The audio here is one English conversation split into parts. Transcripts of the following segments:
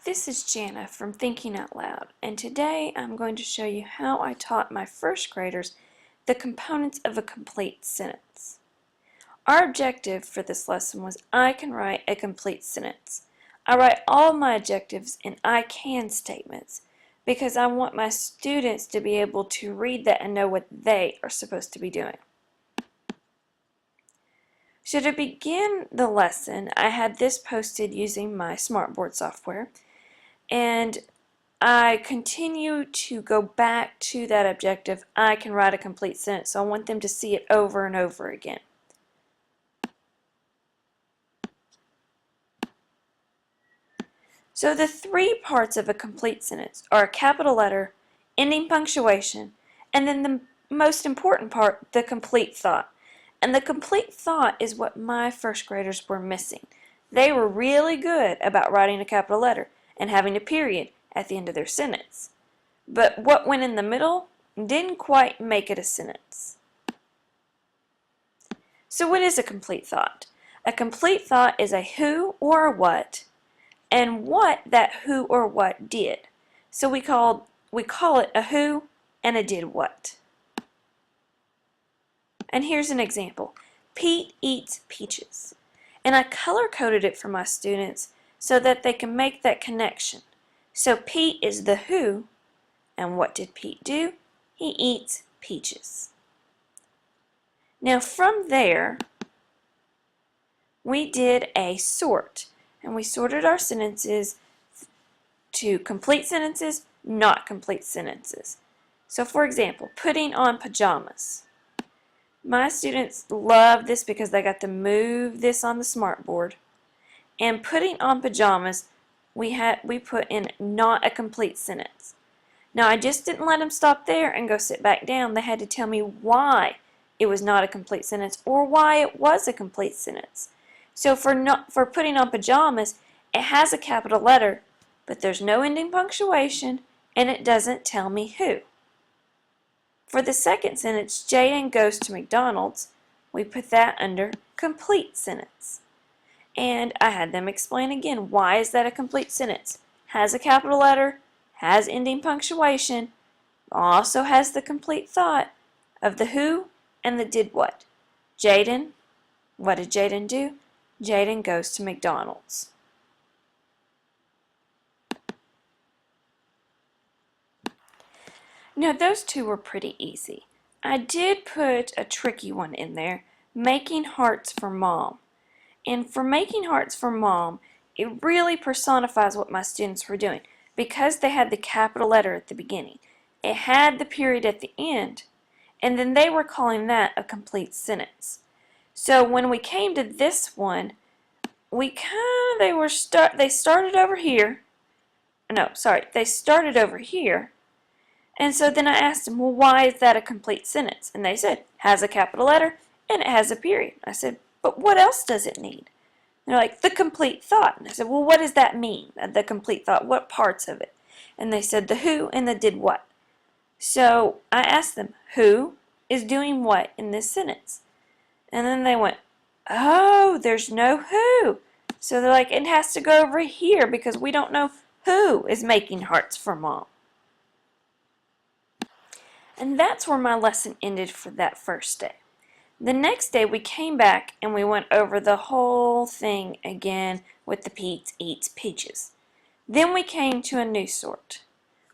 This is Jana from Thinking Out Loud, and today I'm going to show you how I taught my first graders the components of a complete sentence. Our objective for this lesson was I can write a complete sentence. I write all my objectives in I can statements because I want my students to be able to read that and know what they are supposed to be doing. So to begin the lesson, I had this posted using my Smartboard software. And I continue to go back to that objective. I can write a complete sentence, so I want them to see it over and over again. So the three parts of a complete sentence are a capital letter, ending punctuation, and then the most important part, the complete thought. And the complete thought is what my first graders were missing. They were really good about writing a capital letter and having a period at the end of their sentence. But what went in the middle didn't quite make it a sentence. So what is a complete thought? A complete thought is a who or a what, and what that who or what did. So we call it a who and a did what. And here's an example. Pete eats peaches. And I color-coded it for my students so that they can make that connection. So Pete is the who, and what did Pete do? He eats peaches. Now from there, we did a sort, and we sorted our sentences to complete sentences, not complete sentences. So for example, putting on pajamas. My students love this because they got to move this on the smartboard. And putting on pajamas, we put in not a complete sentence. Now I just didn't let them stop there and go sit back down. They had to tell me why it was not a complete sentence or why it was a complete sentence. So for putting on pajamas, it has a capital letter, but there's no ending punctuation and it doesn't tell me who. For the second sentence, Jaden goes to McDonald's, we put that under complete sentence. And I had them explain again, why is that a complete sentence? Has a capital letter, has ending punctuation, also has the complete thought of the who and the did what. Jaden, what did Jaden do? Jaden goes to McDonald's. Now those two were pretty easy. I did put a tricky one in there, making hearts for mom. And for making hearts for mom, it really personifies what my students were doing because they had the capital letter at the beginning. It had the period at the end, and then they were calling that a complete sentence. So when we came to this one, they started over here. No, sorry, they started over here. And so then I asked them, well, why is that a complete sentence? And they said, has a capital letter and it has a period. I said, but what else does it need? They're like, the complete thought. And I said, well, what does that mean, the complete thought? What parts of it? And they said, the who and the did what. So I asked them, who is doing what in this sentence? And then they went, oh, there's no who. So they're like, it has to go over here because we don't know who is making hearts for mom. And that's where my lesson ended for that first day. The next day we came back and we went over the whole thing again with the Pete eats peaches. Then we came to a new sort.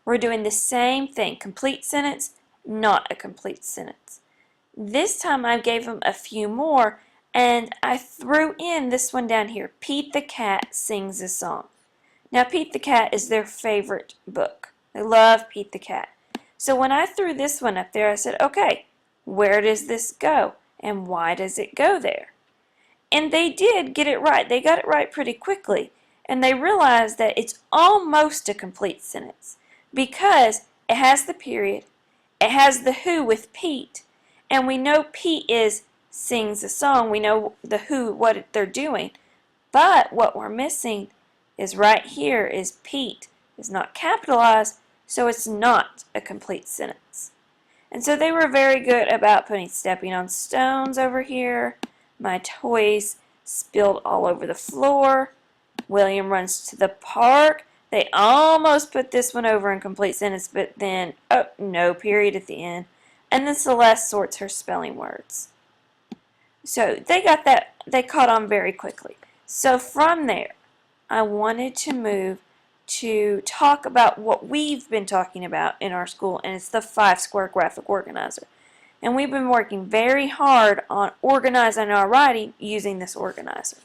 We're doing the same thing, complete sentence, not a complete sentence. This time I gave them a few more and I threw in this one down here, Pete the Cat Sings a Song. Now Pete the Cat is their favorite book. They love Pete the Cat. So when I threw this one up there, I said, okay, where does this go? And why does it go there? And they did get it right. They got it right pretty quickly. And they realized that it's almost a complete sentence because it has the period, it has the who with Pete, and we know Pete sings a song. We know the who, what they're doing. But what we're missing is right here is Pete is not capitalized, so it's not a complete sentence. And so they were very good about putting stepping on stones over here. My toys spilled all over the floor. William runs to the park. They almost put this one over in complete sentence, but then, oh, no period at the end. And then Celeste sorts her spelling words. So they got that, they caught on very quickly. So from there, I wanted to move to talk about what we've been talking about in our school, and it's the 5-square graphic organizer. And we've been working very hard on organizing our writing using this organizer.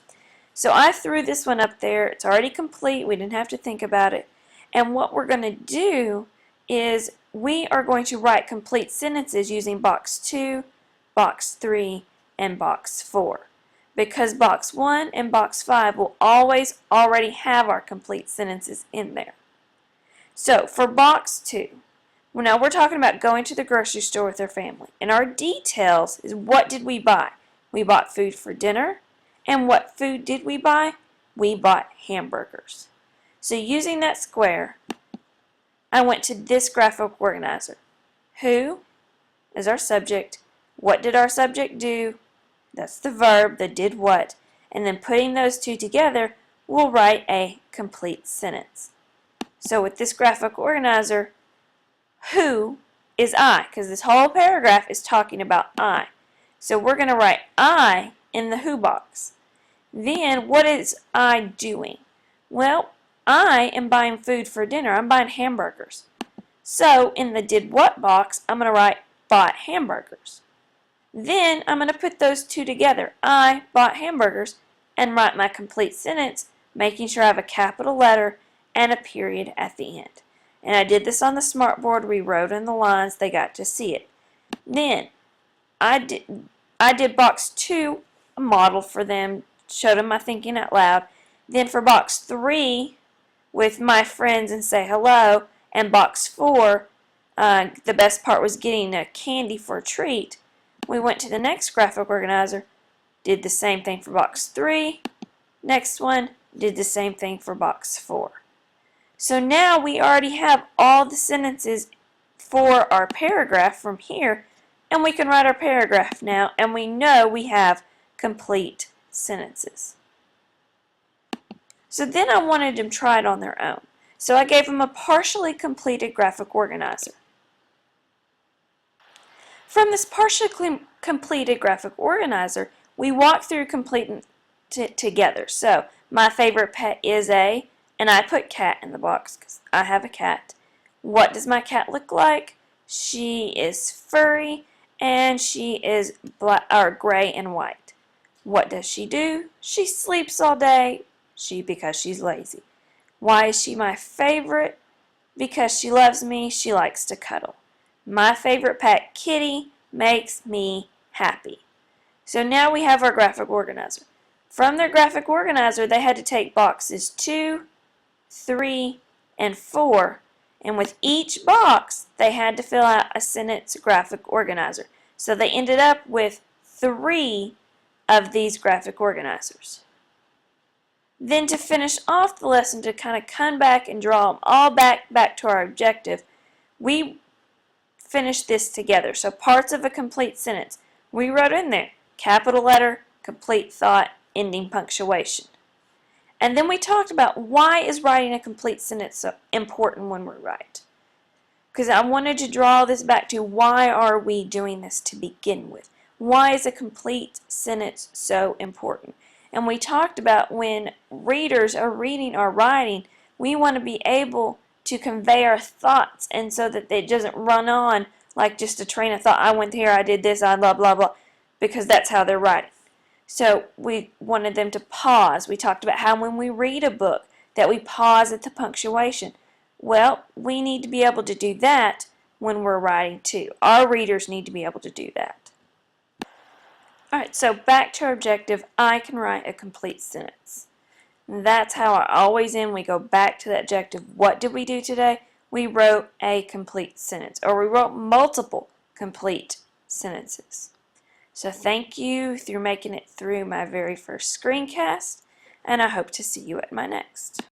So I threw this one up there. It's already complete. We didn't have to think about it. And what we're going to do is we are going to write complete sentences using box 2, box 3, and box 4. Because box 1 and box 5 will always already have our complete sentences in there. So for box 2, well, now we're talking about going to the grocery store with our family. And our details is what did we buy? We bought food for dinner. And what food did we buy? We bought hamburgers. So using that square, I went to this graphic organizer. Who is our subject? What did our subject do? That's the verb, the did what. And then putting those two together, we'll write a complete sentence. So with this graphic organizer, who is I? Because this whole paragraph is talking about I. So we're going to write I in the who box. Then what is I doing? Well, I am buying food for dinner. I'm buying hamburgers. So in the did what box, I'm going to write bought hamburgers. Then I'm going to put those two together. I bought hamburgers and write my complete sentence, making sure I have a capital letter and a period at the end. And I did this on the smartboard. We wrote in the lines. They got to see it. Then I did box 2, a model for them, showed them my thinking out loud. Then for box 3, with my friends and say hello, and box 4, the best part was getting a candy for a treat. We went to the next graphic organizer, did the same thing for box 3. Next one, did the same thing for box 4. So now we already have all the sentences for our paragraph from here, and we can write our paragraph now, and we know we have complete sentences. So then I wanted them to try it on their own. So I gave them a partially completed graphic organizer. From this partially completed graphic organizer, we walk through completing together. So my favorite pet is a, and I put cat in the box because I have a cat. What does my cat look like? She is furry and she is black or gray and white. What does she do? She sleeps all day. Because she's lazy. Why is she my favorite? Because she loves me. She likes to cuddle. My favorite pet, Kitty, makes me happy. So now we have our graphic organizer. From their graphic organizer, they had to take boxes 2, 3, and 4, and with each box, they had to fill out a sentence graphic organizer. So they ended up with 3 of these graphic organizers. Then to finish off the lesson, to kind of come back and draw them all back to our objective, we finished this together. So parts of a complete sentence. We wrote in there, capital letter, complete thought, ending punctuation. And then we talked about why is writing a complete sentence so important when we write. Because I wanted to draw this back to why are we doing this to begin with? Why is a complete sentence so important? And we talked about when readers are reading or writing, we want to be able to convey our thoughts, and so that it doesn't run on like just a train of thought. I went here, I did this, I blah, blah, blah, because that's how they're writing. So we wanted them to pause. We talked about how when we read a book that we pause at the punctuation. Well, we need to be able to do that when we're writing too. Our readers need to be able to do that. Alright, so back to our objective, I can write a complete sentence. That's how I always end. We go back to that objective. What did we do today? We wrote a complete sentence, or we wrote multiple complete sentences. So thank you for making it through my very first screencast, and I hope to see you at my next.